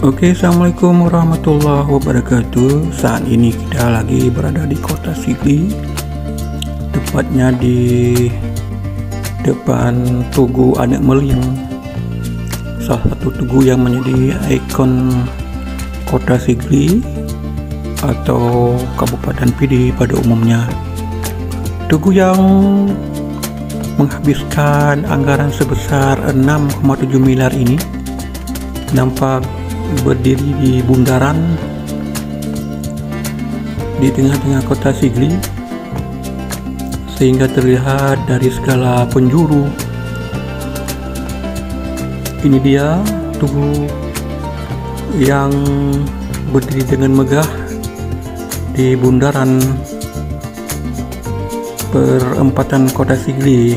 Oke, assalamualaikum warahmatullahi wabarakatuh. Saat ini kita lagi berada di kota Sigli, tepatnya di depan Tugu Anak Melin, salah satu tugu yang menjadi ikon kota Sigli atau Kabupaten Pidi pada umumnya. Tugu yang menghabiskan anggaran sebesar 6,7 miliar ini nampak berdiri di bundaran di tengah-tengah kota Sigli, sehingga terlihat dari segala penjuru. Ini dia tugu yang berdiri dengan megah di bundaran perempatan kota Sigli.